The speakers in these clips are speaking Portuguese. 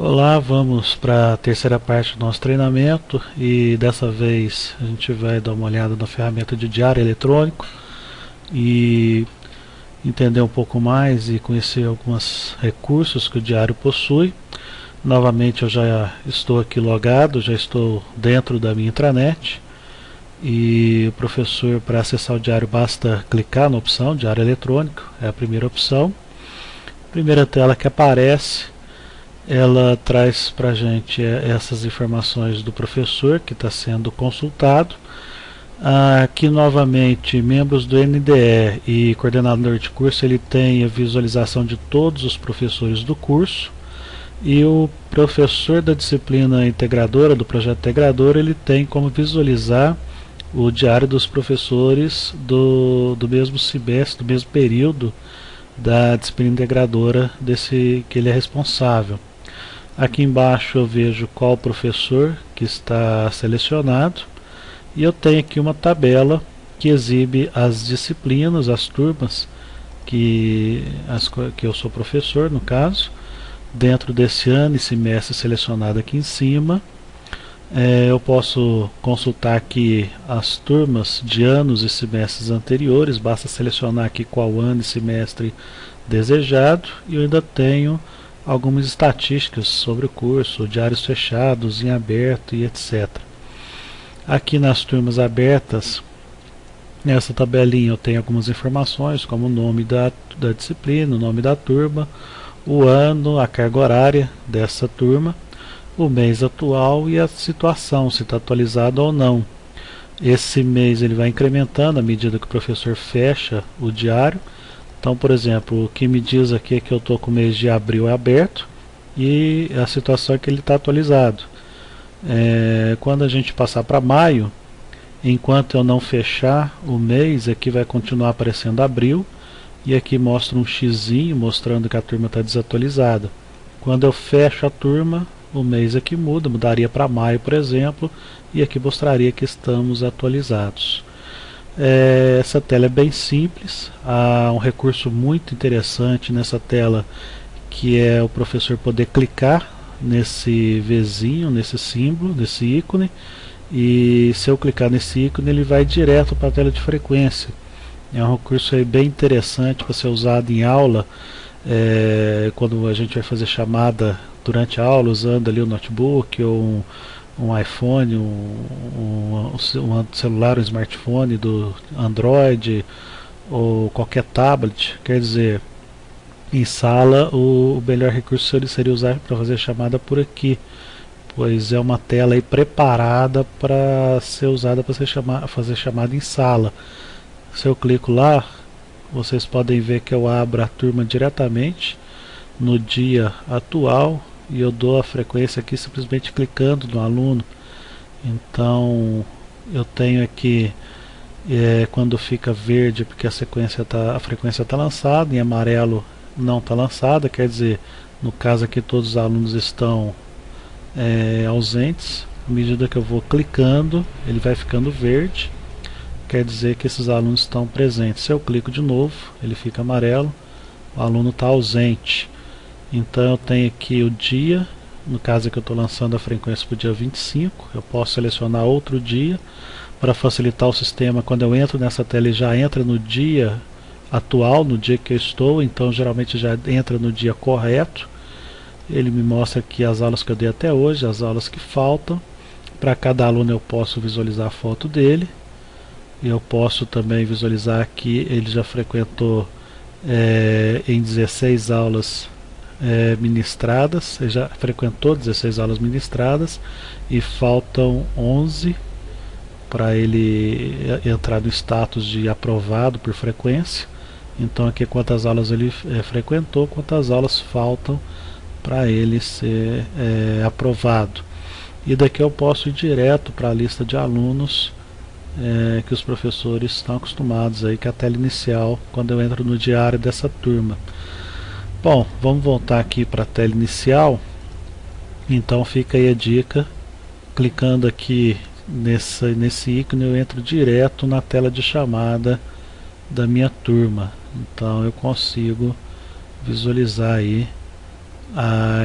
Olá, vamos para a terceira parte do nosso treinamento e dessa vez a gente vai dar uma olhada na ferramenta de diário eletrônico e entender um pouco mais e conhecer alguns recursos que o diário possui. Novamente eu já estou aqui logado, já estou dentro da minha intranet e o professor, para acessar o diário, basta clicar na opção diário eletrônico, é a primeira opção. Primeira tela que aparece, ela traz para a gente essas informações do professor que está sendo consultado. Aqui novamente, membros do NDE e coordenador de curso, ele tem a visualização de todos os professores do curso, e o professor da disciplina integradora, do projeto integrador, ele tem como visualizar o diário dos professores do mesmo semestre, do mesmo período da disciplina integradora desse que ele é responsável. Aqui embaixo eu vejo qual professor que está selecionado e eu tenho aqui uma tabela que exibe as disciplinas, as turmas que eu sou professor, no caso, dentro desse ano e semestre selecionado aqui em cima. Eu posso consultar aqui as turmas de anos e semestres anteriores, basta selecionar aqui qual ano e semestre desejado, e eu ainda tenho algumas estatísticas sobre o curso, diários fechados, em aberto e etc. Aqui nas turmas abertas, nessa tabelinha eu tenho algumas informações, como o nome da disciplina, o nome da turma, o ano, a carga horária dessa turma, o mês atual e a situação, se está atualizado ou não. Esse mês ele vai incrementando à medida que o professor fecha o diário. Então, por exemplo, o que me diz aqui é que eu estou com o mês de abril aberto e a situação é que ele está atualizado. Quando a gente passar para maio, enquanto eu não fechar o mês, aqui vai continuar aparecendo abril, e aqui mostra um xizinho mostrando que a turma está desatualizada. Quando eu fecho a turma, o mês aqui mudaria para maio, por exemplo, e aqui mostraria que estamos atualizados. Essa tela é bem simples. Há um recurso muito interessante nessa tela, que é o professor poder clicar nesse Vzinho, nesse símbolo, nesse ícone, e se eu clicar nesse ícone ele vai direto para a tela de frequência. É um recurso aí bem interessante para ser usado em aula, quando a gente vai fazer chamada durante a aula usando ali o notebook ou um iPhone, um celular, um smartphone do Android ou qualquer tablet. Quer dizer, em sala o melhor recurso seria usar para fazer chamada por aqui, pois é uma tela aí preparada para ser usada para fazer chamada em sala. Se eu clico lá, vocês podem ver que eu abro a turma diretamente no dia atual e eu dou a frequência aqui simplesmente clicando no aluno. Então eu tenho aqui quando fica verde porque a frequência está lançada, em amarelo não está lançada, quer dizer, no caso aqui todos os alunos estão ausentes. À medida que eu vou clicando, ele vai ficando verde, quer dizer que esses alunos estão presentes. Se eu clico de novo, ele fica amarelo, o aluno está ausente. Então eu tenho aqui o dia, no caso que eu estou lançando a frequência para o dia 25, eu posso selecionar outro dia, para facilitar o sistema. Quando eu entro nessa tela ele já entra no dia atual, no dia que eu estou, então geralmente já entra no dia correto. Ele me mostra aqui as aulas que eu dei até hoje, as aulas que faltam. Para cada aluno eu posso visualizar a foto dele. Eu posso também visualizar que ele já frequentou em 16 aulas ministradas, ele já frequentou 16 aulas ministradas e faltam 11 para ele entrar no status de aprovado por frequência. Então aqui quantas aulas ele frequentou, quantas aulas faltam para ele ser aprovado. E daqui eu posso ir direto para a lista de alunos que os professores estão acostumados aí, que é a tela inicial quando eu entro no diário dessa turma. Bom, vamos voltar aqui para a tela inicial. Então fica aí a dica, clicando aqui nesse ícone eu entro direto na tela de chamada da minha turma. Então eu consigo visualizar aí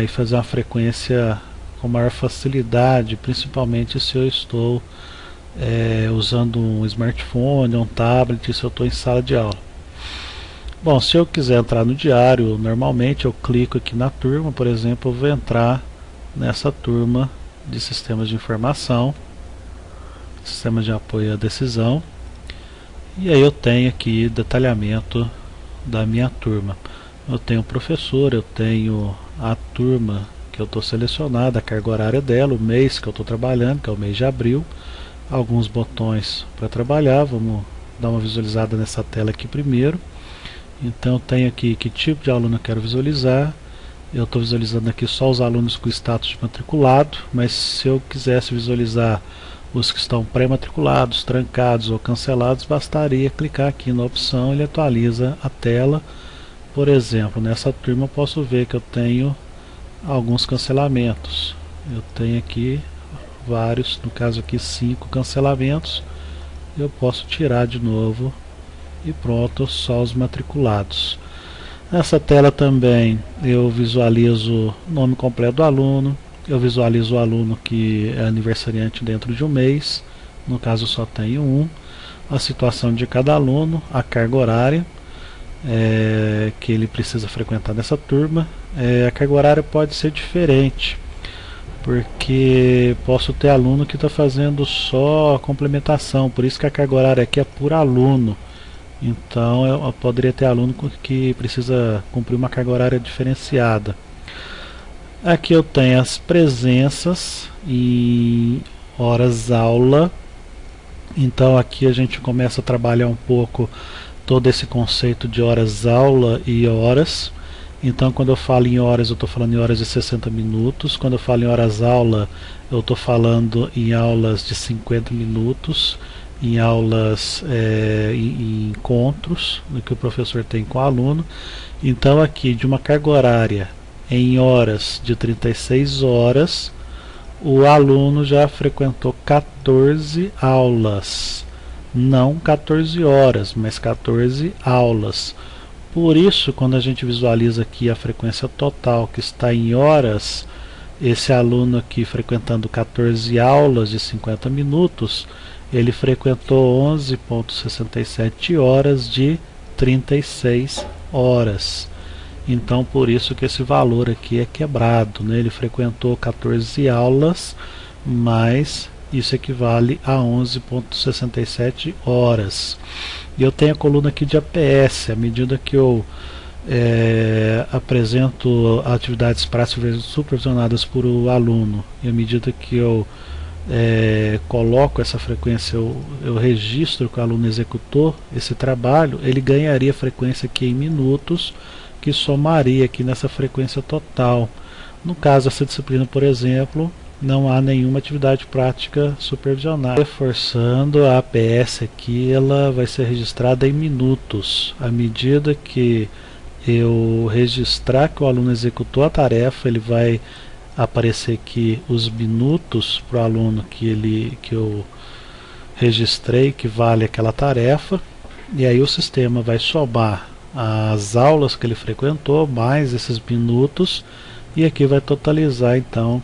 e fazer uma frequência com maior facilidade, principalmente se eu estou usando um smartphone, um tablet, se eu estou em sala de aula. Bom, se eu quiser entrar no diário, normalmente eu clico aqui na turma, por exemplo, eu vou entrar nessa turma de sistemas de informação, sistemas de apoio à decisão, e aí eu tenho aqui detalhamento da minha turma. Eu tenho o professor, eu tenho a turma que eu estou selecionado, a carga horária dela, o mês que eu estou trabalhando, que é o mês de abril, alguns botões para trabalhar. Vamos dar uma visualizada nessa tela aqui primeiro. Então eu tenho aqui que tipo de aluno eu quero visualizar. Eu estou visualizando aqui só os alunos com status de matriculado, mas se eu quisesse visualizar os que estão pré-matriculados, trancados ou cancelados, bastaria clicar aqui na opção e ele atualiza a tela. Por exemplo, nessa turma eu posso ver que eu tenho alguns cancelamentos. Eu tenho aqui vários, no caso aqui 5 cancelamentos. Eu posso tirar de novo e pronto, só os matriculados. Nessa tela também eu visualizo o nome completo do aluno, eu visualizo o aluno que é aniversariante dentro de um mês, no caso só tenho um, a situação de cada aluno, a carga horária que ele precisa frequentar nessa turma. A carga horária pode ser diferente, porque posso ter aluno que está fazendo só a complementação, por isso que a carga horária aqui é por aluno. Então eu poderia ter aluno que precisa cumprir uma carga horária diferenciada. Aqui eu tenho as presenças e horas aula. Então aqui a gente começa a trabalhar um pouco todo esse conceito de horas aula e horas. Então quando eu falo em horas, eu estou falando em horas de 60 minutos. Quando eu falo em horas aula, eu estou falando em aulas de 50 minutos. Em aulas, em encontros que o professor tem com o aluno. Então aqui de uma carga horária em horas de 36 horas, o aluno já frequentou 14 aulas, não 14 horas, mas 14 aulas. Por isso, quando a gente visualiza aqui a frequência total que está em horas, esse aluno aqui frequentando 14 aulas de 50 minutos, ele frequentou 11,67 horas de 36 horas. Então por isso que esse valor aqui é quebrado, né? Ele frequentou 14 aulas, mas isso equivale a 11,67 horas. E eu tenho a coluna aqui de APS, à medida que eu apresento atividades práticas supervisionadas por o aluno, e à medida que eu coloco essa frequência, eu registro que o aluno executou esse trabalho, ele ganharia frequência aqui em minutos, que somaria aqui nessa frequência total. No caso dessa disciplina, por exemplo, não há nenhuma atividade prática supervisionada. Reforçando, a APS aqui ela vai ser registrada em minutos. À medida que eu registrar que o aluno executou a tarefa, ele vai aparecer aqui os minutos para o aluno que eu registrei que vale aquela tarefa, e aí o sistema vai somar as aulas que ele frequentou mais esses minutos, e aqui vai totalizar então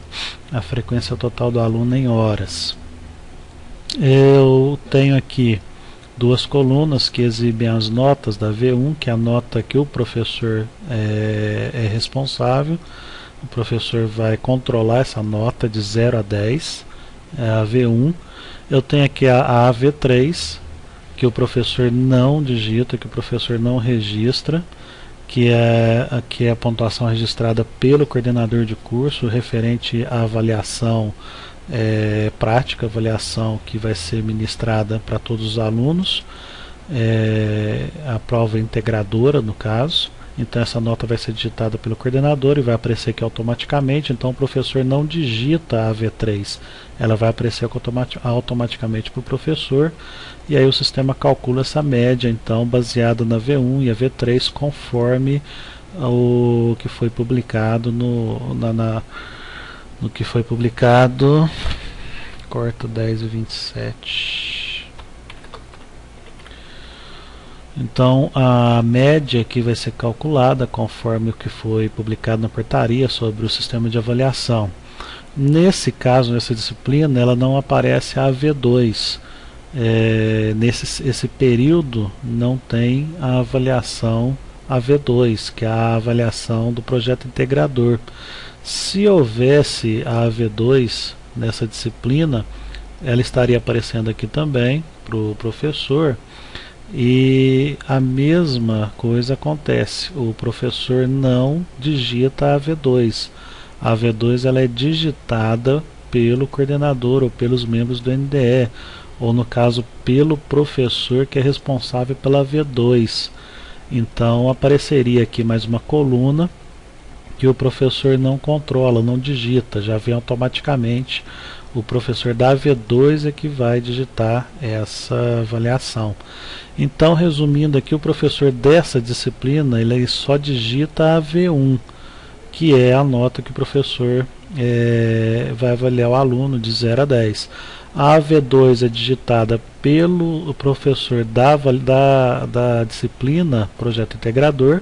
a frequência total do aluno em horas. Eu tenho aqui duas colunas que exibem as notas da V1, que é a nota que o professor é responsável. O professor vai controlar essa nota de 0 a 10, a V1. Eu tenho aqui a V3, que o professor não digita, que o professor não registra, que é a pontuação registrada pelo coordenador de curso referente à avaliação prática, avaliação que vai ser ministrada para todos os alunos, a prova integradora no caso. Então essa nota vai ser digitada pelo coordenador e vai aparecer aqui automaticamente. Então o professor não digita a V3, ela vai aparecer automaticamente para o professor, e aí o sistema calcula essa média então baseada na V1 e a V3 conforme o que foi publicado no que foi publicado. Corta 10 e 27. Então a média aqui vai ser calculada conforme o que foi publicado na portaria sobre o sistema de avaliação. Nesse caso, nessa disciplina, ela não aparece a AV2. Esse período não tem a avaliação AV2, que é a avaliação do projeto integrador. Se houvesse a AV2 nessa disciplina, ela estaria aparecendo aqui também para o professor, e a mesma coisa acontece, o professor não digita a AV2. A AV2 ela é digitada pelo coordenador ou pelos membros do NDE, ou no caso pelo professor que é responsável pela AV2. Então apareceria aqui mais uma coluna que o professor não controla, não digita, já vem automaticamente. O professor da AV2 é que vai digitar essa avaliação. Então, resumindo aqui, o professor dessa disciplina ele só digita a AV1, que é a nota que o professor vai avaliar o aluno de 0 a 10. A AV2 é digitada pelo professor da disciplina Projeto Integrador,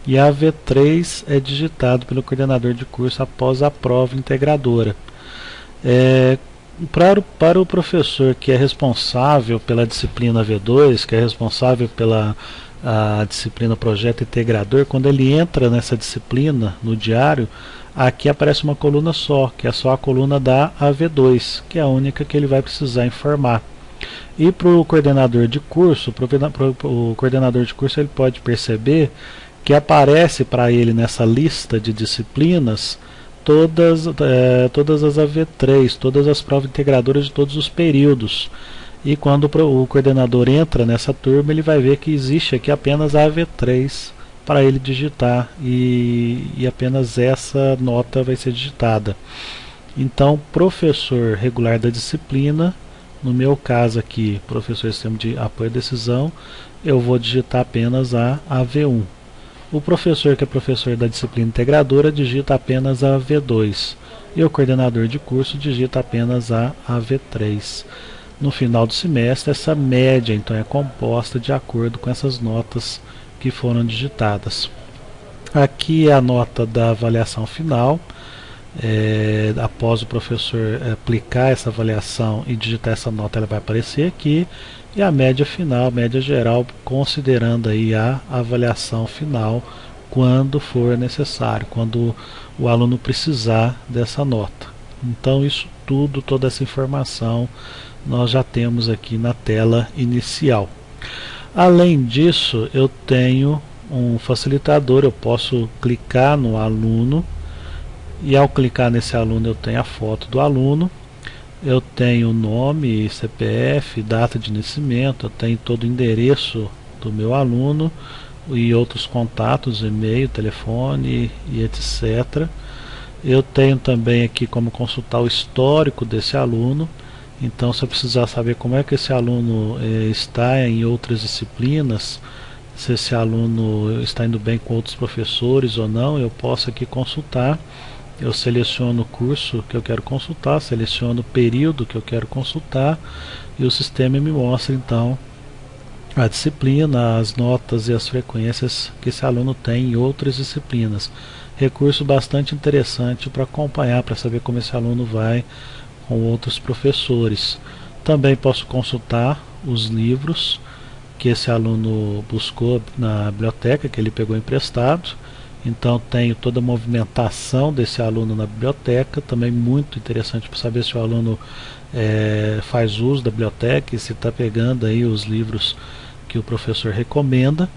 e a AV3 é digitado pelo coordenador de curso após a prova integradora. Para o professor que é responsável pela disciplina V2, que é responsável pela disciplina Projeto Integrador, quando ele entra nessa disciplina no diário, aqui aparece uma coluna só, que é só a coluna da AV2, que é a única que ele vai precisar informar. E para o coordenador de curso, o coordenador de curso ele pode perceber que aparece para ele nessa lista de disciplinas todas as AV3, todas as provas integradoras de todos os períodos. E quando o coordenador entra nessa turma, ele vai ver que existe aqui apenas a AV3 para ele digitar, e apenas essa nota vai ser digitada. Então, professor regular da disciplina, no meu caso aqui, professor sistema de apoio à decisão, eu vou digitar apenas a AV1. O professor que é professor da disciplina integradora digita apenas a AV2, e o coordenador de curso digita apenas a AV3. No final do semestre, essa média então é composta de acordo com essas notas que foram digitadas. Aqui é a nota da avaliação final. Após o professor aplicar essa avaliação e digitar essa nota, ela vai aparecer aqui, e a média final, a média geral, considerando aí a avaliação final quando for necessário, quando o aluno precisar dessa nota. Então isso tudo, toda essa informação nós já temos aqui na tela inicial. Além disso, eu tenho um facilitador, eu posso clicar no aluno, e ao clicar nesse aluno eu tenho a foto do aluno, eu tenho nome, CPF, data de nascimento, eu tenho todo o endereço do meu aluno e outros contatos, e-mail, telefone e etc. Eu tenho também aqui como consultar o histórico desse aluno. Então, se eu precisar saber como é que esse aluno está em outras disciplinas, se esse aluno está indo bem com outros professores ou não, eu posso aqui consultar. Eu seleciono o curso que eu quero consultar, seleciono o período que eu quero consultar, e o sistema me mostra então a disciplina, as notas e as frequências que esse aluno tem em outras disciplinas. Recurso bastante interessante para acompanhar, para saber como esse aluno vai com outros professores. Também posso consultar os livros que esse aluno buscou na biblioteca, que ele pegou emprestado. Então tenho toda a movimentação desse aluno na biblioteca, também muito interessante para saber se o aluno faz uso da biblioteca e se está pegando aí os livros que o professor recomenda.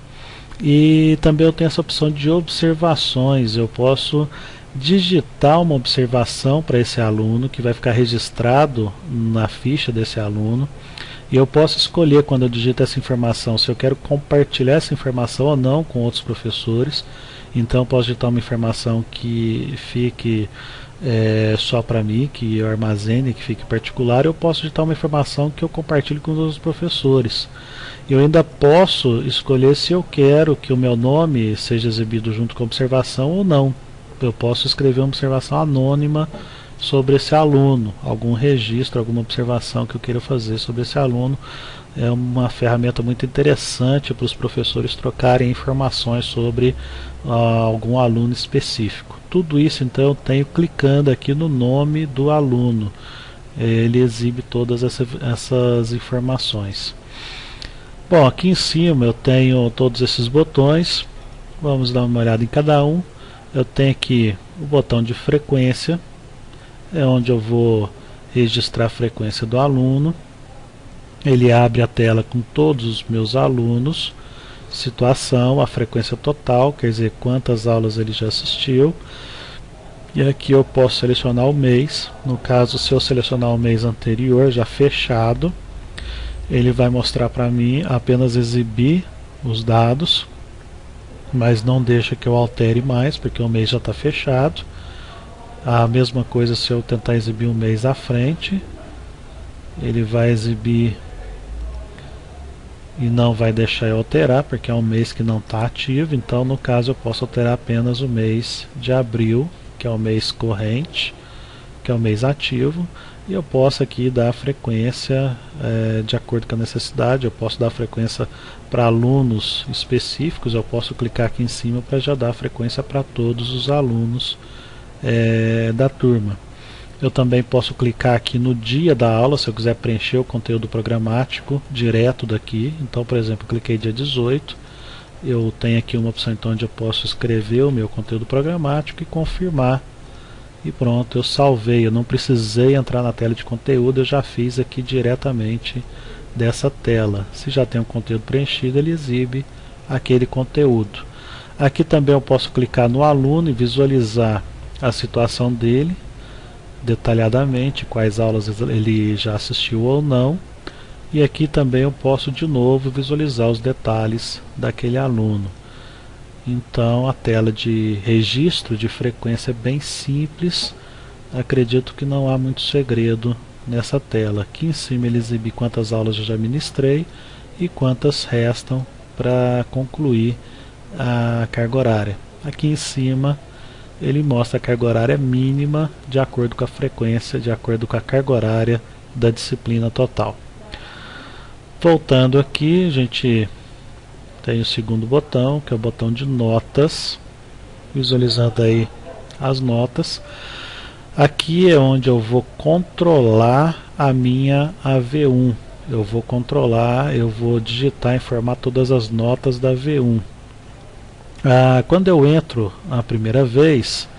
E também eu tenho essa opção de observações, eu posso digitar uma observação para esse aluno que vai ficar registrado na ficha desse aluno, e eu posso escolher, quando eu digito essa informação, se eu quero compartilhar essa informação ou não com outros professores. Então eu posso digitar uma informação que fique só para mim, que eu armazene, que fique particular. Eu posso digitar uma informação que eu compartilhe com os outros professores. Eu ainda posso escolher se eu quero que o meu nome seja exibido junto com a observação ou não. Eu posso escrever uma observação anônima sobre esse aluno, algum registro, alguma observação que eu queira fazer sobre esse aluno. É uma ferramenta muito interessante para os professores trocarem informações sobre algum aluno específico. Tudo isso então eu tenho clicando aqui no nome do aluno. Ele exibe todas essas informações. Bom, aqui em cima eu tenho todos esses botões. Vamos dar uma olhada em cada um. Eu tenho aqui o botão de frequência, é onde eu vou registrar a frequência do aluno. Ele abre a tela com todos os meus alunos, situação, a frequência total, quer dizer, quantas aulas ele já assistiu. E aqui eu posso selecionar o mês. No caso, se eu selecionar o mês anterior, já fechado, ele vai mostrar para mim apenas exibir os dados, mas não deixa que eu altere mais, porque o mês já está fechado. A mesma coisa se eu tentar exibir um mês à frente, ele vai exibir e não vai deixar eu alterar, porque é um mês que não está ativo. Então no caso eu posso alterar apenas o mês de abril, que é o mês corrente, que é o mês ativo, e eu posso aqui dar a frequência de acordo com a necessidade. Eu posso dar a frequência para alunos específicos, eu posso clicar aqui em cima para já dar a frequência para todos os alunos da turma. Eu também posso clicar aqui no dia da aula, se eu quiser preencher o conteúdo programático direto daqui. Então, por exemplo, eu cliquei dia 18, eu tenho aqui uma opção então onde eu posso escrever o meu conteúdo programático e confirmar. E pronto, eu salvei, eu não precisei entrar na tela de conteúdo, eu já fiz aqui diretamente dessa tela. Se já tem um conteúdo preenchido, ele exibe aquele conteúdo. Aqui também eu posso clicar no aluno e visualizar a situação dele detalhadamente, quais aulas ele já assistiu ou não. E aqui também eu posso de novo visualizar os detalhes daquele aluno. Então a tela de registro de frequência é bem simples. Acredito que não há muito segredo nessa tela. Aqui em cima ele exibe quantas aulas eu já ministrei e quantas restam para concluir a carga horária. Aqui em cima ele mostra a carga horária mínima de acordo com a frequência, de acordo com a carga horária da disciplina total. Voltando aqui, a gente tem o segundo botão, que é o botão de notas, visualizando aí as notas. Aqui é onde eu vou controlar a minha AV1. Eu vou controlar, eu vou digitar, informar todas as notas da AV1. Quando eu entro a primeira vez,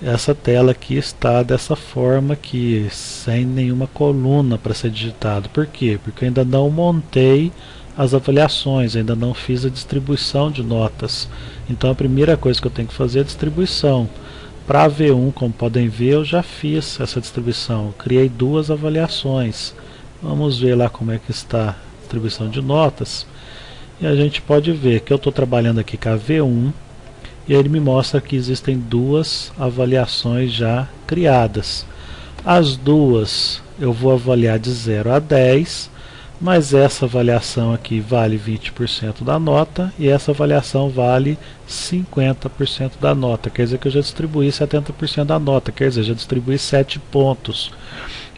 essa tela aqui está dessa forma aqui, sem nenhuma coluna para ser digitado. Por quê? Porque eu ainda não montei as avaliações, ainda não fiz a distribuição de notas. Então a primeira coisa que eu tenho que fazer é a distribuição. Para a V1, como podem ver, eu já fiz essa distribuição. Eu criei duas avaliações. Vamos ver lá como é que está a distribuição de notas. E a gente pode ver que eu estou trabalhando aqui com a V1 e ele me mostra que existem duas avaliações já criadas. As duas eu vou avaliar de 0 a 10, mas essa avaliação aqui vale 20% da nota e essa avaliação vale 50% da nota. Quer dizer que eu já distribuí 70% da nota, quer dizer, já distribuí 7 pontos.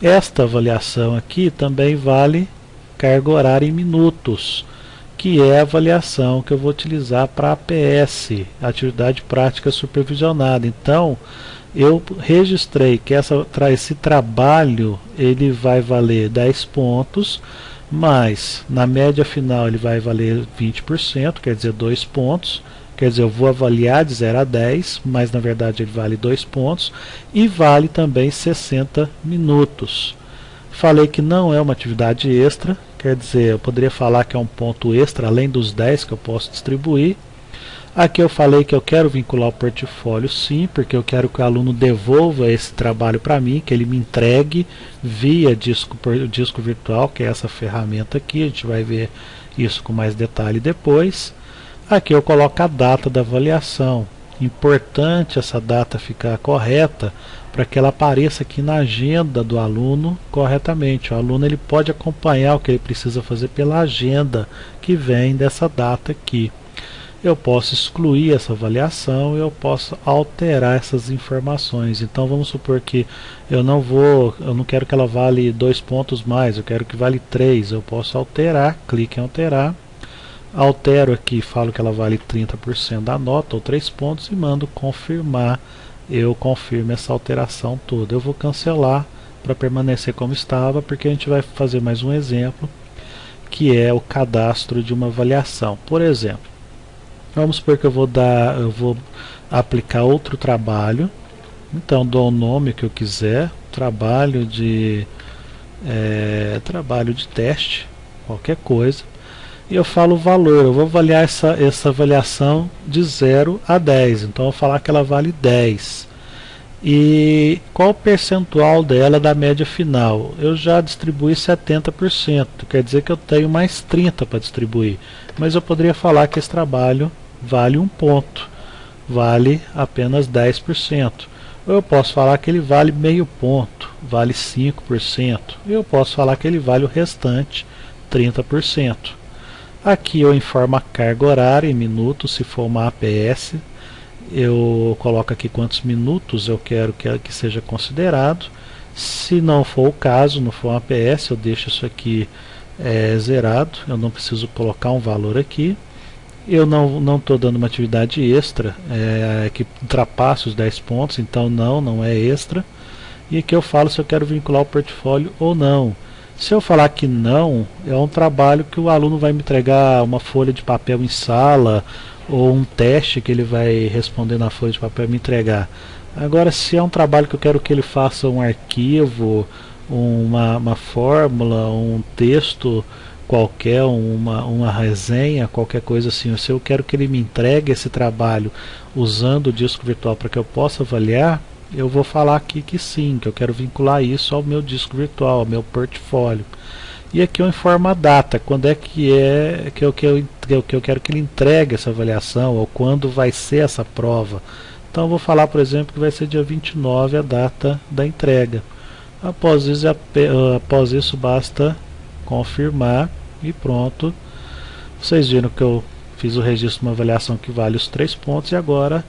Esta avaliação aqui também vale carga horária em minutos, que é a avaliação que eu vou utilizar para APS, Atividade Prática Supervisionada. Então, eu registrei que esse trabalho ele vai valer 10 pontos, mas na média final ele vai valer 20%, quer dizer 2 pontos. Quer dizer, eu vou avaliar de 0 a 10, mas na verdade ele vale 2 pontos e vale também 60 minutos. Falei que não é uma atividade extra, quer dizer, eu poderia falar que é um ponto extra, além dos 10 que eu posso distribuir. Aqui eu falei que eu quero vincular o portfólio sim, porque eu quero que o aluno devolva esse trabalho para mim, que ele me entregue via disco virtual, que é essa ferramenta aqui. A gente vai ver isso com mais detalhe depois. Aqui eu coloco a data da avaliação. Importante essa data ficar correta, para que ela apareça aqui na agenda do aluno corretamente. O aluno ele pode acompanhar o que ele precisa fazer pela agenda que vem dessa data aqui. eu posso excluir essa avaliação e eu posso alterar essas informações. Então vamos supor que eu não quero que ela vale 2 pontos mais, eu quero que vale 3. Eu posso alterar, clique em alterar, altero aqui, falo que ela vale 30% da nota ou 3 pontos e mando confirmar. Eu confirmo essa alteração toda. Eu vou cancelar para permanecer como estava, porque a gente vai fazer mais um exemplo, que é o cadastro de uma avaliação. Por exemplo, vamos supor que eu vou aplicar outro trabalho. Então dou o nome que eu quiser, trabalho de teste, qualquer coisa, e eu falo o valor. Eu vou avaliar essa avaliação de 0 a 10, então eu vou falar que ela vale 10. E qual o percentual dela da média final? Eu já distribuí 70%, quer dizer que eu tenho mais 30 para distribuir, mas eu poderia falar que esse trabalho vale 1 ponto, vale apenas 10%. Ou eu posso falar que ele vale meio ponto, vale 5%. E eu posso falar que ele vale o restante, 30%. Aqui eu informo a carga horária em minutos, se for uma APS. Eu coloco aqui quantos minutos eu quero que seja considerado. Se não for o caso, não for uma APS, eu deixo isso aqui zerado. Eu não preciso colocar um valor aqui. Eu não estou dando uma atividade extra que ultrapasse os 10 pontos, então não é extra. E aqui eu falo se eu quero vincular o portfólio ou não. Se eu falar que não, é um trabalho que o aluno vai me entregar uma folha de papel em sala, ou um teste que ele vai responder na folha de papel e me entregar. Agora, se é um trabalho que eu quero que ele faça um arquivo, uma fórmula, um texto qualquer, uma resenha, qualquer coisa assim, se eu quero que ele me entregue esse trabalho usando o disco virtual para que eu possa avaliar, eu vou falar aqui que sim, que eu quero vincular isso ao meu disco virtual, ao meu portfólio. E aqui eu informo a data, quando é que eu quero que ele entregue essa avaliação, ou quando vai ser essa prova. Então eu vou falar, por exemplo, que vai ser dia 29 a data da entrega. Após isso basta confirmar e pronto. Vocês viram que eu fiz o registro de uma avaliação que vale os 3 pontos e agora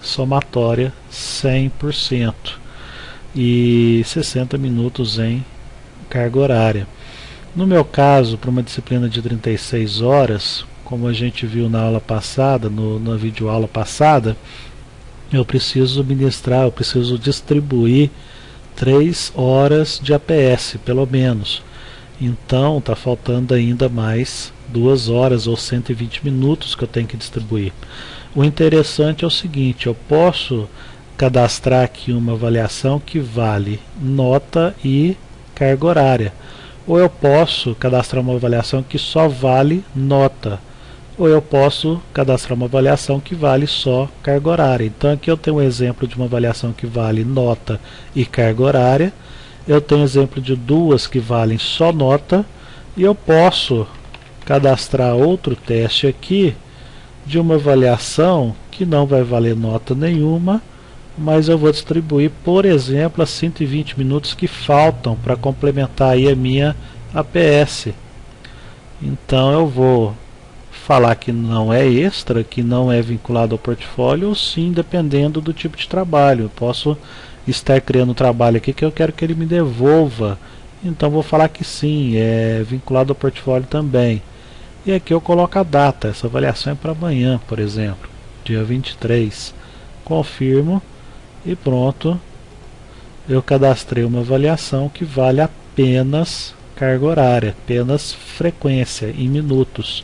somatória 100% e 60 minutos em carga horária. No meu caso, para uma disciplina de 36 horas, como a gente viu na aula passada, na videoaula passada, eu preciso distribuir 3 horas de APS, pelo menos. Então, está faltando ainda mais 2 horas ou 120 minutos que eu tenho que distribuir. O interessante é o seguinte, eu posso cadastrar aqui uma avaliação que vale nota e carga horária. Ou eu posso cadastrar uma avaliação que só vale nota. Ou eu posso cadastrar uma avaliação que vale só carga horária. Então aqui eu tenho um exemplo de uma avaliação que vale nota e carga horária. Eu tenho exemplo de duas que valem só nota. E eu posso cadastrar outro teste aqui de uma avaliação que não vai valer nota nenhuma, mas eu vou distribuir, por exemplo, as 120 minutos que faltam para complementar aí a minha APS. Então eu vou falar que não é extra, que não é vinculado ao portfólio, ou sim, dependendo do tipo de trabalho. Eu posso estar criando um trabalho aqui que eu quero que ele me devolva, então vou falar que sim, é vinculado ao portfólio também. E aqui eu coloco a data, essa avaliação é para amanhã, por exemplo, dia 23. Confirmo e pronto, eu cadastrei uma avaliação que vale apenas carga horária, apenas frequência em minutos.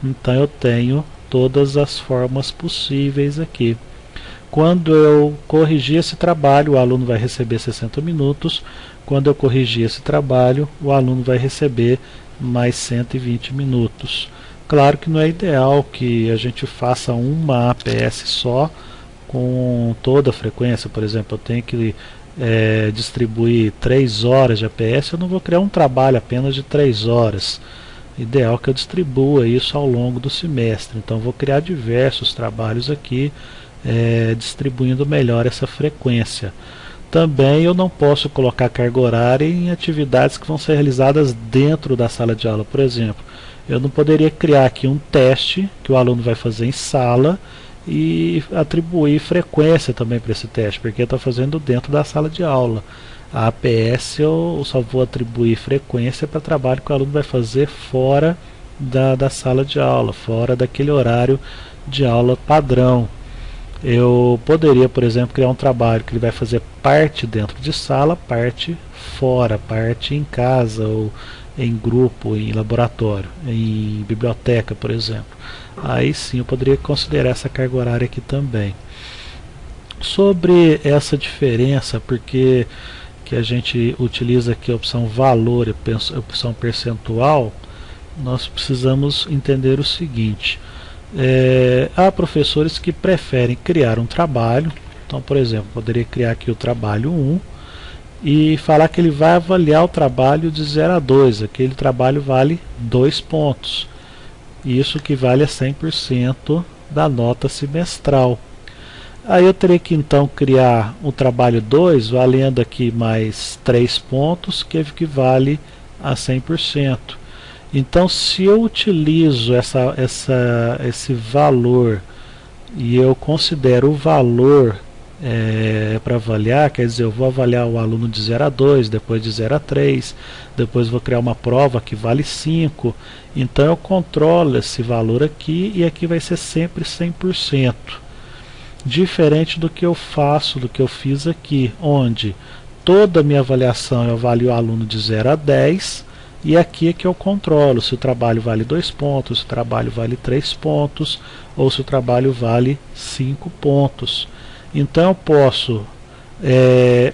Então eu tenho todas as formas possíveis aqui. Quando eu corrigir esse trabalho, o aluno vai receber 60 minutos. Quando eu corrigir esse trabalho, o aluno vai receber mais 120 minutos. Claro que não é ideal que a gente faça uma APS só com toda a frequência. Por exemplo, eu tenho que distribuir 3 horas de APS, eu não vou criar um trabalho apenas de 3 horas. Ideal que eu distribua isso ao longo do semestre. Então vou criar diversos trabalhos aqui, distribuindo melhor essa frequência. Também eu não posso colocar carga horária em atividades que vão ser realizadas dentro da sala de aula. Por exemplo, Eu não poderia criar aqui um teste que o aluno vai fazer em sala e atribuir frequência também para esse teste, porque está fazendo dentro da sala de aula. A APS eu só vou atribuir frequência para trabalho que o aluno vai fazer fora da sala de aula, fora daquele horário de aula padrão. Eu poderia, por exemplo, criar um trabalho que ele vai fazer parte dentro de sala, parte fora, parte em casa ou em grupo, em laboratório, em biblioteca, por exemplo. Aí sim eu poderia considerar essa carga horária aqui também. Sobre essa diferença, porque que a gente utiliza aqui a opção valor e a opção percentual, nós precisamos entender o seguinte. Há professores que preferem criar um trabalho. Então, por exemplo, poderia criar aqui o trabalho 1 e falar que ele vai avaliar o trabalho de 0 a 2. Aquele trabalho vale 2 pontos. Isso equivale a 100% da nota semestral. Aí eu teria que então criar o trabalho 2, valendo aqui mais 3 pontos, que equivale a 100%. Então, se eu utilizo esse valor e eu considero o valor para avaliar, quer dizer, eu vou avaliar o aluno de 0 a 2, depois de 0 a 3, depois vou criar uma prova que vale 5, então eu controlo esse valor aqui e aqui vai ser sempre 100%. Diferente do que eu faço, do que eu fiz aqui, onde toda a minha avaliação eu avalio o aluno de 0 a 10, e aqui é que eu controlo se o trabalho vale 2 pontos, se o trabalho vale 3 pontos, ou se o trabalho vale 5 pontos. Então eu posso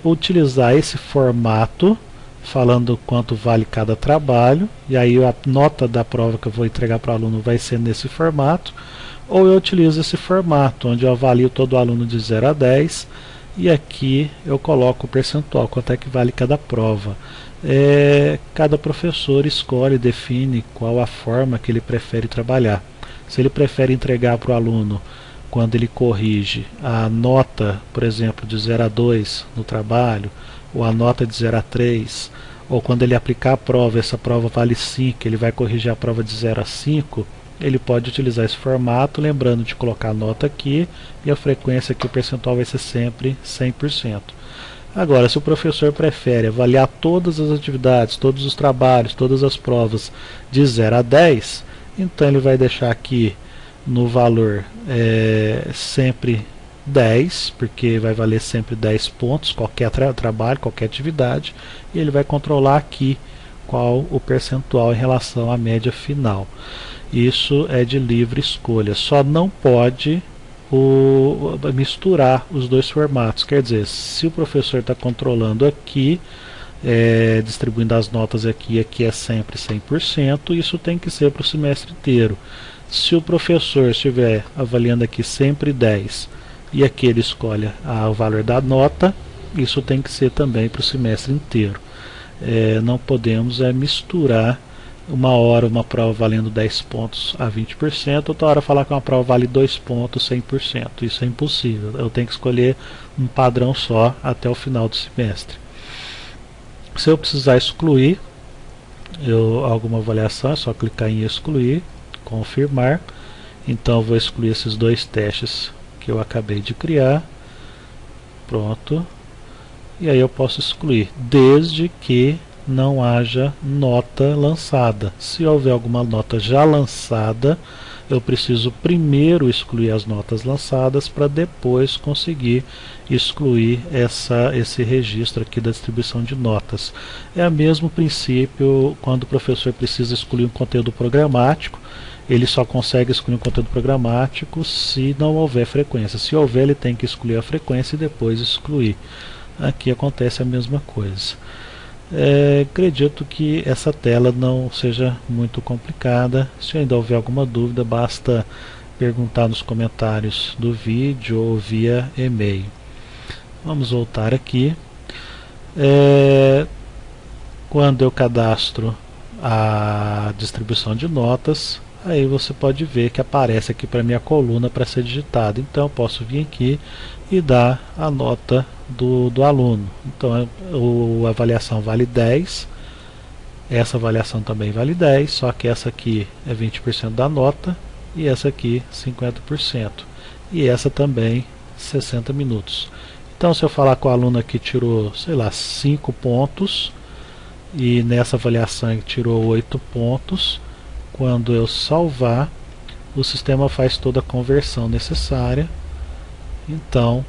utilizar esse formato, falando quanto vale cada trabalho, e aí a nota da prova que eu vou entregar para o aluno vai ser nesse formato, ou eu utilizo esse formato, onde eu avalio todo aluno de 0 a 10, e aqui eu coloco o percentual, quanto é que vale cada prova. Cada professor escolhe, define qual a forma que ele prefere trabalhar. Se ele prefere entregar para o aluno, quando ele corrige, a nota, por exemplo, de 0 a 2 no trabalho, ou a nota de 0 a 3, ou quando ele aplicar a prova, essa prova vale 5, ele vai corrigir a prova de 0 a 5, ele pode utilizar esse formato, lembrando de colocar a nota aqui, e a frequência aqui, o percentual vai ser sempre 100%. Agora, se o professor prefere avaliar todas as atividades, todos os trabalhos, todas as provas de 0 a 10, então ele vai deixar aqui no valor sempre 10, porque vai valer sempre 10 pontos, qualquer trabalho, qualquer atividade, e ele vai controlar aqui qual o percentual em relação à média final. Isso é de livre escolha, só não pode misturar os dois formatos. Quer dizer, se o professor está controlando aqui, distribuindo as notas aqui, aqui é sempre 100%, isso tem que ser para o semestre inteiro. Se o professor estiver avaliando aqui sempre 10 e aqui ele escolhe o valor da nota, isso tem que ser também para o semestre inteiro. Não podemos misturar uma hora uma prova valendo 10 pontos a 20%, outra hora falar que uma prova vale 2 pontos 100%. Isso é impossível. Eu tenho que escolher um padrão só até o final do semestre. Se eu precisar excluir alguma avaliação, é só clicar em excluir, confirmar. Então eu vou excluir esses dois testes que eu acabei de criar. Pronto. E aí eu posso excluir, desde que não haja nota lançada. Se houver alguma nota já lançada, eu preciso primeiro excluir as notas lançadas para depois conseguir excluir esse registro aqui da distribuição de notas. É o mesmo princípio quando o professor precisa excluir um conteúdo programático. Ele só consegue excluir um conteúdo programático se não houver frequência. Se houver, ele tem que excluir a frequência e depois excluir. Aqui acontece a mesma coisa. Acredito que essa tela não seja muito complicada. Se ainda houver alguma dúvida, basta perguntar nos comentários do vídeo ou via e-mail. Vamos voltar aqui. Quando eu cadastro a distribuição de notas, aí você pode ver que aparece aqui para minha coluna para ser digitada. Então eu posso vir aqui e dar a nota do aluno. Então a avaliação vale 10, Essa avaliação também vale 10, só que essa aqui é 20% da nota e essa aqui 50%. E essa também 60 minutos. Então, se eu falar com o aluno que tirou, sei lá, 5 pontos e nessa avaliação ele tirou 8 pontos, quando eu salvar, o sistema faz toda a conversão necessária. Então,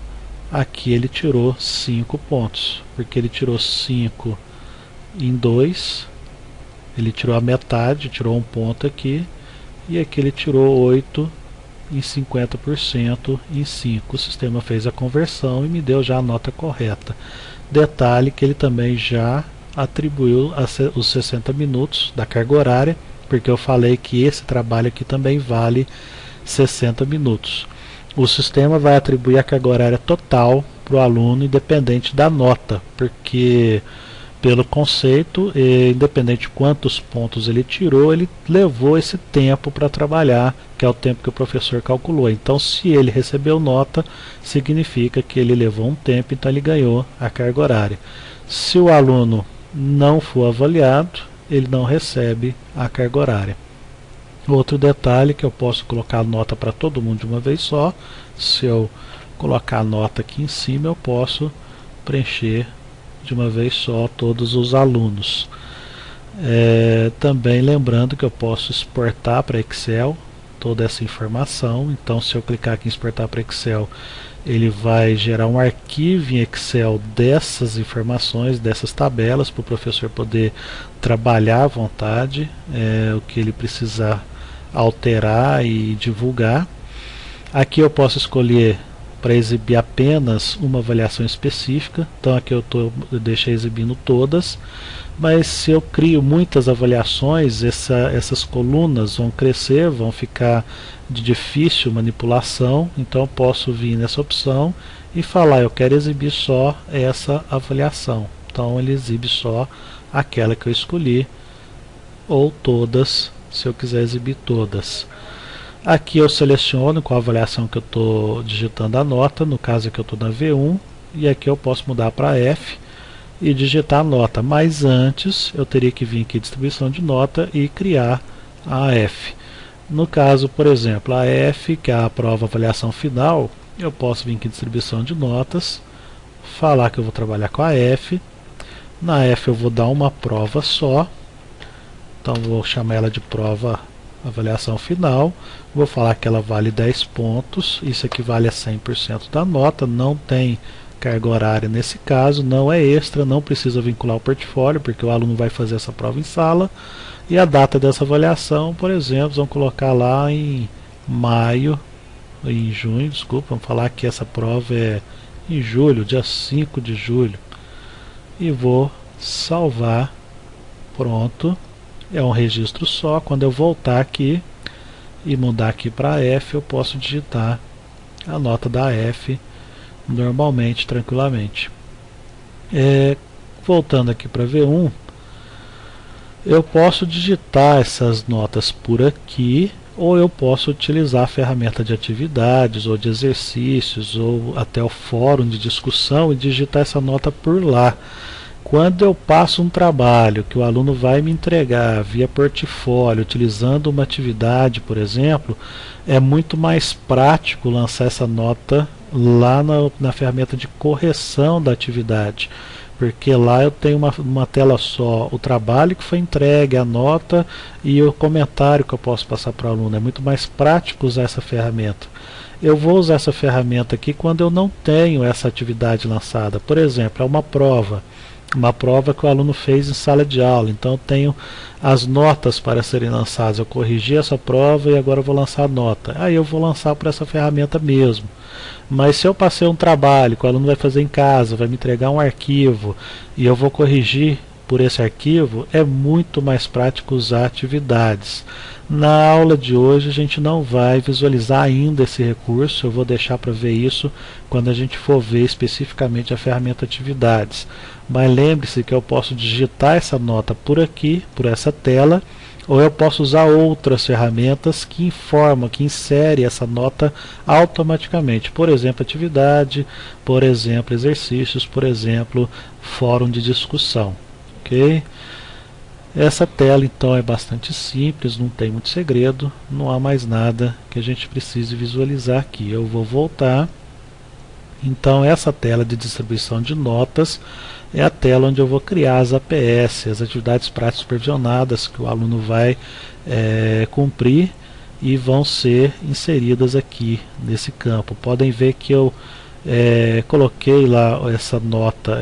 aqui ele tirou 5 pontos, porque ele tirou 5 em 2, ele tirou a metade, tirou um ponto aqui, e aqui ele tirou 8 em 50% em 5. O sistema fez a conversão e me deu já a nota correta. Detalhe que ele também já atribuiu os 60 minutos da carga horária, porque eu falei que esse trabalho aqui também vale 60 minutos. O sistema vai atribuir a carga horária total para o aluno, independente da nota, porque pelo conceito, independente de quantos pontos ele tirou, ele levou esse tempo para trabalhar, que é o tempo que o professor calculou. Então, se ele recebeu nota, significa que ele levou um tempo, então ele ganhou a carga horária. Se o aluno não for avaliado, ele não recebe a carga horária. Outro detalhe que eu posso colocar nota para todo mundo de uma vez só. Se eu colocar a nota aqui em cima, eu posso preencher de uma vez só todos os alunos. Também lembrando que eu posso exportar para Excel toda essa informação. Então, se eu clicar aqui em exportar para Excel, ele vai gerar um arquivo em Excel dessas informações, dessas tabelas, para o professor poder trabalhar à vontade, o que ele precisar alterar e divulgar. Aqui eu posso escolher para exibir apenas uma avaliação específica. Então aqui eu deixei exibindo todas, mas se eu crio muitas avaliações, essas colunas vão crescer, vão ficar de difícil manipulação. Então eu posso vir nessa opção e falar, eu quero exibir só essa avaliação. Então ele exibe só aquela que eu escolhi, ou todas, se eu quiser exibir todas. Aqui eu seleciono qual avaliação que eu estou digitando a nota, no caso aqui eu estou na V1, e aqui eu posso mudar para F e digitar a nota, mas antes eu teria que vir aqui em distribuição de nota e criar a F. No caso, por exemplo, a F, que é a prova avaliação final, eu posso vir aqui em distribuição de notas, falar que eu vou trabalhar com a F. Na F eu vou dar uma prova só, então vou chamar ela de prova avaliação final, vou falar que ela vale 10 pontos, isso aqui vale a 100% da nota, não tem carga horária nesse caso, não é extra, não precisa vincular o portfólio, porque o aluno vai fazer essa prova em sala, e a data dessa avaliação, por exemplo, vamos colocar lá em junho, desculpa, vamos falar que essa prova é em julho, dia 5 de julho, e vou salvar, pronto. É um registro só. Quando eu voltar aqui e mudar aqui para F, eu posso digitar a nota da F normalmente, tranquilamente. Voltando aqui para V1, eu posso digitar essas notas por aqui, ou eu posso utilizar a ferramenta de atividades ou de exercícios, ou até o fórum de discussão e digitar essa nota por lá. Quando eu passo um trabalho que o aluno vai me entregar via portfólio, utilizando uma atividade, por exemplo, é muito mais prático lançar essa nota lá na ferramenta de correção da atividade, porque lá eu tenho uma tela só, o trabalho que foi entregue, a nota e o comentário que eu posso passar para o aluno. É muito mais prático usar essa ferramenta. Eu vou usar essa ferramenta aqui quando eu não tenho essa atividade lançada. Por exemplo, é uma prova que o aluno fez em sala de aula, então eu tenho as notas para serem lançadas. Eu corrigi essa prova e agora eu vou lançar a nota. Aí eu vou lançar por essa ferramenta mesmo. Mas se eu passei um trabalho que o aluno vai fazer em casa, vai me entregar um arquivo e eu vou corrigir por esse arquivo, é muito mais prático usar atividades. Na aula de hoje a gente não vai visualizar ainda esse recurso, eu vou deixar para ver isso quando a gente for ver especificamente a ferramenta atividades. Mas lembre-se que eu posso digitar essa nota por aqui, por essa tela, ou eu posso usar outras ferramentas que informam, que inserem essa nota automaticamente. Por exemplo, atividade, por exemplo, exercícios, por exemplo, fórum de discussão. Ok? Essa tela então é bastante simples, não tem muito segredo, não há mais nada que a gente precise visualizar aqui. Eu vou voltar. Então essa tela de distribuição de notas é a tela onde eu vou criar as APS, as atividades práticas supervisionadas que o aluno vai cumprir e vão ser inseridas aqui nesse campo. Podem ver que eu coloquei lá essa nota,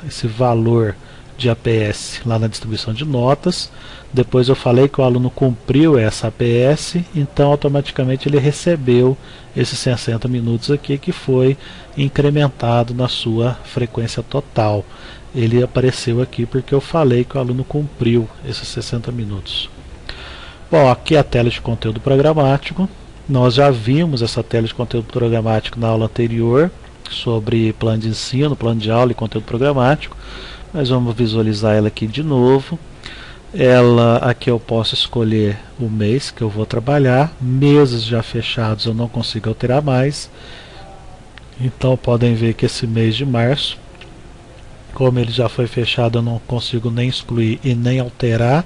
esse valor de APS lá na distribuição de notas. Depois eu falei que o aluno cumpriu essa APS, então automaticamente ele recebeu esses 60 minutos aqui, que foi incrementado na sua frequência total. Ele apareceu aqui porque eu falei que o aluno cumpriu esses 60 minutos. Bom, aqui é a tela de conteúdo programático. Nós já vimos essa tela de conteúdo programático na aula anterior, sobre plano de ensino, plano de aula e conteúdo programático. Mas vamos visualizar ela aqui de novo. Aqui eu posso escolher o mês que eu vou trabalhar. Meses já fechados eu não consigo alterar mais. Então podem ver que esse mês de março, como ele já foi fechado, eu não consigo nem excluir e nem alterar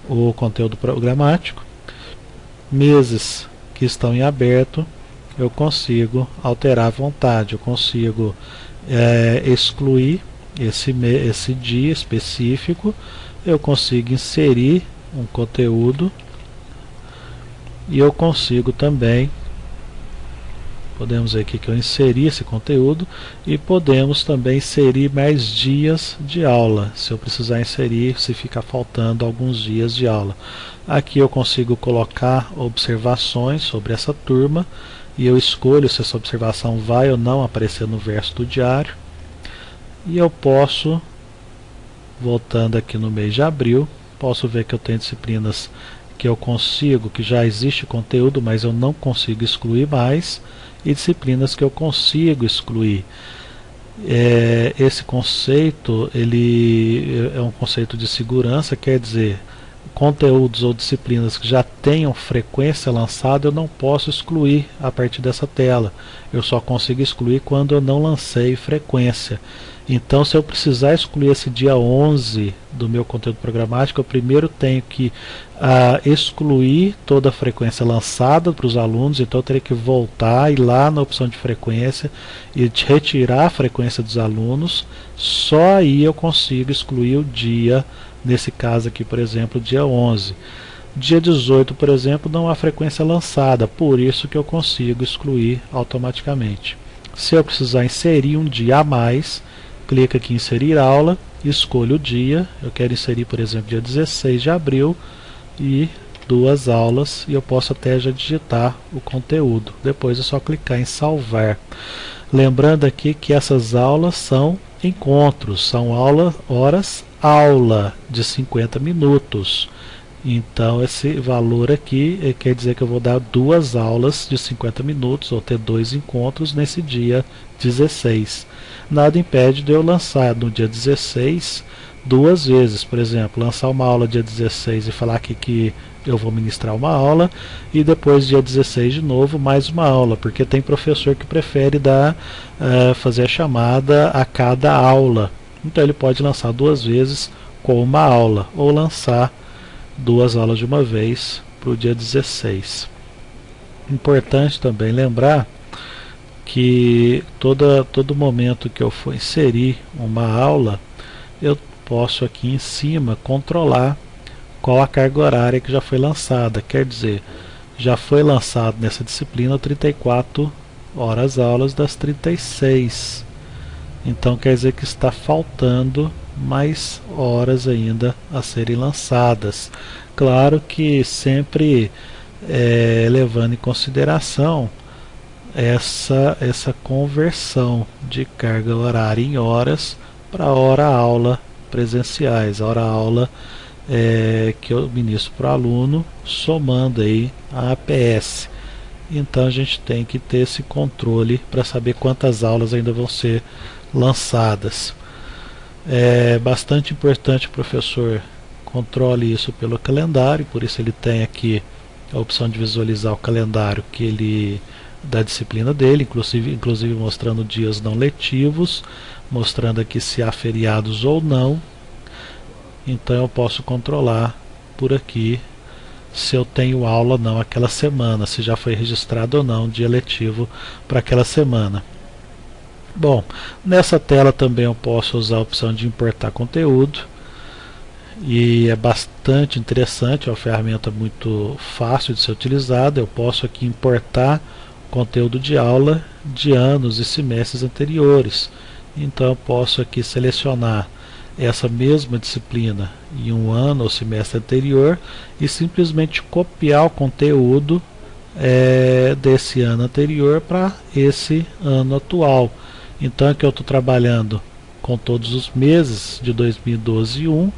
o conteúdo programático. Meses que estão em aberto, eu consigo alterar à vontade. Eu consigo excluir esse dia específico, eu consigo inserir um conteúdo e eu consigo também, podemos ver aqui que eu inseri esse conteúdo, e podemos também inserir mais dias de aula, se eu precisar inserir, se ficar faltando alguns dias de aula. Aqui eu consigo colocar observações sobre essa turma e eu escolho se essa observação vai ou não aparecer no verso do diário. E eu posso, voltando aqui no mês de abril, posso ver que eu tenho disciplinas que eu consigo, que já existe conteúdo, mas eu não consigo excluir mais, e disciplinas que eu consigo excluir. Esse conceito, ele é um conceito de segurança, quer dizer, conteúdos ou disciplinas que já tenham frequência lançada, eu não posso excluir a partir dessa tela. Eu só consigo excluir quando eu não lancei frequência. Então, se eu precisar excluir esse dia 11 do meu conteúdo programático, eu primeiro tenho que excluir toda a frequência lançada para os alunos. Então eu teria que voltar, ir lá na opção de frequência e retirar a frequência dos alunos. Só aí eu consigo excluir o dia, nesse caso aqui, por exemplo, dia 11. Dia 18, por exemplo, não há frequência lançada, por isso que eu consigo excluir automaticamente. Se eu precisar inserir um dia a mais, clica aqui em inserir aula, escolho o dia, eu quero inserir, por exemplo, dia 16 de abril e 2 aulas, e eu posso até já digitar o conteúdo. Depois é só clicar em salvar. Lembrando aqui que essas aulas são encontros, são horas aula de 50 minutos. Então esse valor aqui quer dizer que eu vou dar 2 aulas de 50 minutos, ou ter 2 encontros nesse dia 16. Nada impede de eu lançar no dia 16 2 vezes, por exemplo, lançar uma aula dia 16 e falar aqui que eu vou ministrar uma aula, e depois dia 16 de novo mais uma aula, porque tem professor que prefere fazer a chamada a cada aula. Então ele pode lançar 2 vezes com uma aula, ou lançar 2 aulas de uma vez para o dia 16. Importante também lembrar que todo momento que eu for inserir uma aula, eu posso aqui em cima controlar qual a carga horária que já foi lançada. Quer dizer, já foi lançado nessa disciplina 34 horas aulas das 36. Então quer dizer que está faltando mais horas ainda a serem lançadas. Claro que sempre levando em consideração essa conversão de carga horária em horas para hora-aula presenciais, hora-aula que eu ministro para o aluno, somando aí a APS. Então a gente tem que ter esse controle para saber quantas aulas ainda vão ser lançadas. É bastante importante que o professor controle isso pelo calendário, por isso ele tem aqui a opção de visualizar o calendário da disciplina dele, inclusive mostrando dias não letivos, mostrando aqui se há feriados ou não. então eu posso controlar por aqui se eu tenho aula ou não aquela semana, se já foi registrado ou não o dia letivo para aquela semana. Bom, nessa tela também eu posso usar a opção de importar conteúdo, e é bastante interessante, é uma ferramenta muito fácil de ser utilizada. Eu posso aqui importar conteúdo de aula de anos e semestres anteriores. Então eu posso aqui selecionar essa mesma disciplina em um ano ou semestre anterior e simplesmente copiar o conteúdo desse ano anterior para esse ano atual. Então aqui eu estou trabalhando com todos os meses de 2012 e 1,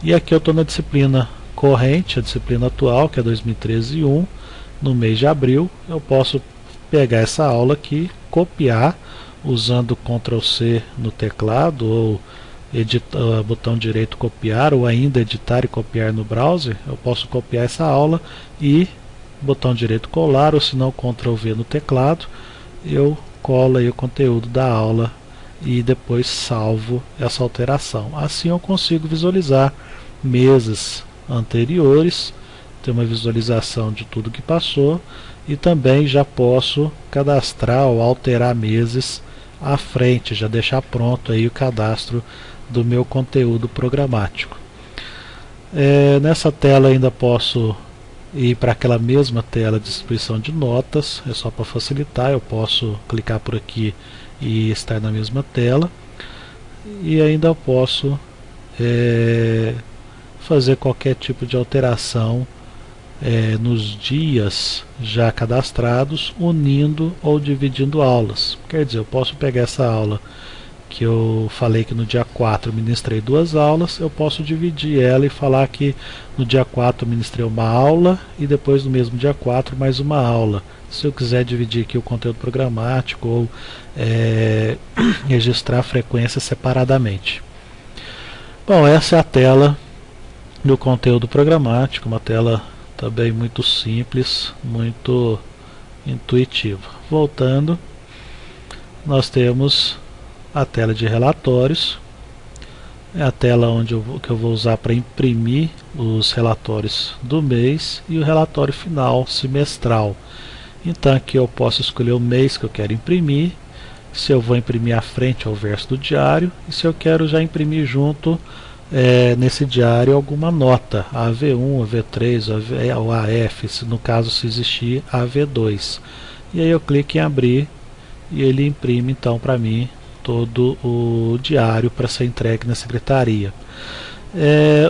e aqui eu estou na disciplina corrente, a disciplina atual, que é 2013 e 1, no mês de abril. Eu posso pegar essa aula aqui, copiar usando Ctrl C no teclado, ou editar, botão direito copiar, ou ainda editar e copiar no browser. Eu posso copiar essa aula e botão direito colar, ou se não Ctrl V no teclado. Eu colo aí o conteúdo da aula e depois salvo essa alteração. Assim eu consigo visualizar meses anteriores, ter uma visualização de tudo que passou, e também já posso cadastrar ou alterar meses à frente, já deixar pronto aí o cadastro do meu conteúdo programático. Nessa tela ainda posso ir para aquela mesma tela de distribuição de notas. É só para facilitar, eu posso clicar por aqui e estar na mesma tela, e ainda posso fazer qualquer tipo de alteração nos dias já cadastrados, unindo ou dividindo aulas. Quer dizer, eu posso pegar essa aula que eu falei que no dia 4 eu ministrei 2 aulas, eu posso dividir ela e falar que no dia 4 eu ministrei uma aula e depois no mesmo dia 4 mais uma aula. Se eu quiser dividir aqui o conteúdo programático ou registrar a frequência separadamente. Bom, essa é a tela do conteúdo programático, uma tela também muito simples, muito intuitiva. Voltando, nós temos a tela de relatórios. É a tela que eu vou usar para imprimir os relatórios do mês e o relatório final semestral. Então aqui eu posso escolher o mês que eu quero imprimir, se eu vou imprimir a frente ou o verso do diário, e se eu quero já imprimir junto nesse diário alguma nota, a AV1, a AV3, ou AF, se no caso se existir a AV2. E aí eu clico em abrir e ele imprime então para mim todo o diário para ser entregue na secretaria.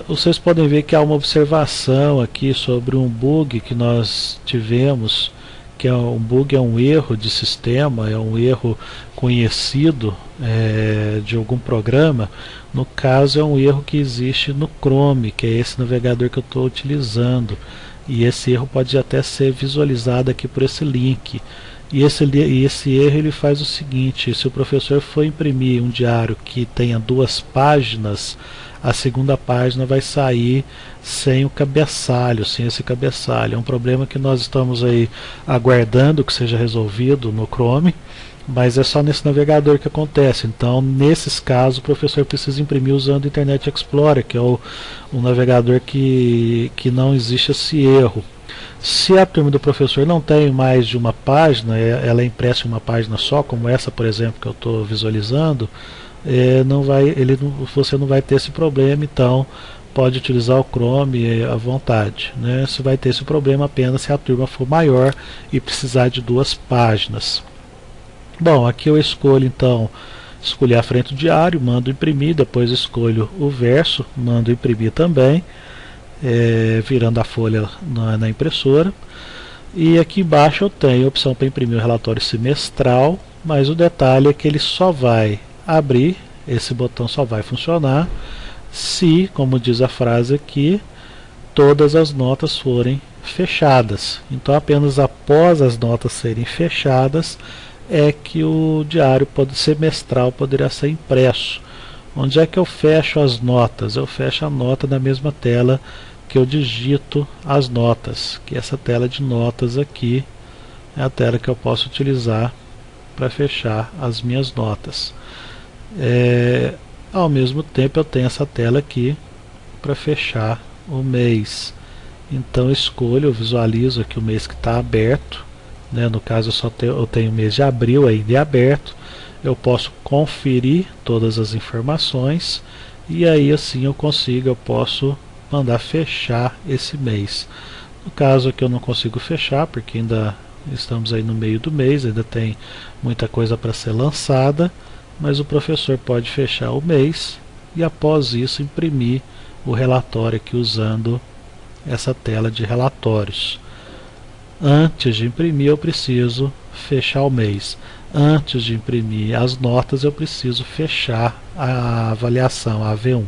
Vocês podem ver que há uma observação aqui sobre um bug que nós tivemos, que um bug é um erro de sistema, é um erro conhecido de algum programa. No caso é um erro que existe no Chrome, que é esse navegador que eu estou utilizando, e esse erro pode até ser visualizado aqui por esse link. E esse erro ele faz o seguinte: se o professor for imprimir um diário que tenha 2 páginas, a segunda página vai sair sem o cabeçalho, sem esse cabeçalho. É um problema que nós estamos aí aguardando que seja resolvido no Chrome, mas é só nesse navegador que acontece. Então, nesses casos, o professor precisa imprimir usando o Internet Explorer, que é um navegador que não existe esse erro. Se a turma do professor não tem mais de uma página, ela é impressa em uma página só, como essa, por exemplo, que eu estou visualizando, você não vai ter esse problema. Então pode utilizar o Chrome à vontade, né? Você vai ter esse problema apenas se a turma for maior e precisar de 2 páginas. Bom, aqui eu escolho então, escolher a frente do diário, mando imprimir, depois escolho o verso, mando imprimir também, virando a folha na impressora. E aqui embaixo eu tenho a opção para imprimir o relatório semestral, mas o detalhe é que ele só vai abrir, esse botão só vai funcionar se, como diz a frase aqui, todas as notas forem fechadas. Então apenas após as notas serem fechadas é que o diário semestral poderá ser impresso. Onde é que eu fecho as notas? Eu fecho a nota na mesma tela que eu digito as notas, que essa tela de notas aqui é a tela que eu posso utilizar para fechar as minhas notas. Ao mesmo tempo eu tenho essa tela aqui para fechar o mês. Então escolho, eu visualizo aqui o mês que está aberto, né? No caso eu tenho o mês de abril ainda em aberto. Eu posso conferir todas as informações e aí assim eu posso mandar fechar esse mês. No caso aqui eu não consigo fechar porque ainda estamos aí no meio do mês, ainda tem muita coisa para ser lançada, mas o professor pode fechar o mês e após isso imprimir o relatório aqui usando essa tela de relatórios. Antes de imprimir eu preciso fechar o mês. Antes de imprimir as notas eu preciso fechar a avaliação, a AV1.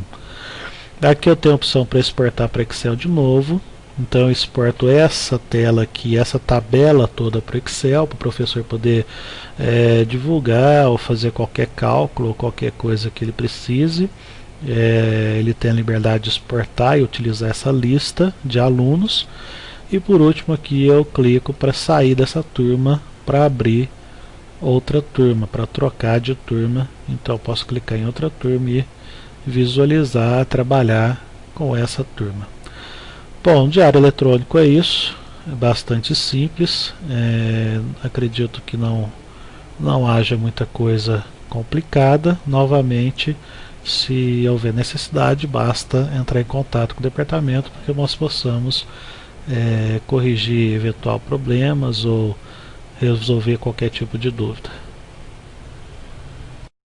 Aqui eu tenho a opção para exportar para Excel de novo. Então eu exporto essa tela aqui, essa tabela toda para o Excel, para o professor poder divulgar ou fazer qualquer cálculo ou qualquer coisa que ele precise. Ele tem a liberdade de exportar e utilizar essa lista de alunos. E por último aqui eu clico para sair dessa turma para abrir outra turma, para trocar de turma. Então eu posso clicar em outra turma e visualizar, trabalhar com essa turma. Bom, o diário eletrônico é isso, é bastante simples, acredito que não haja muita coisa complicada. Novamente, se houver necessidade, basta entrar em contato com o departamento para que nós possamos corrigir eventual problemas ou resolver qualquer tipo de dúvida.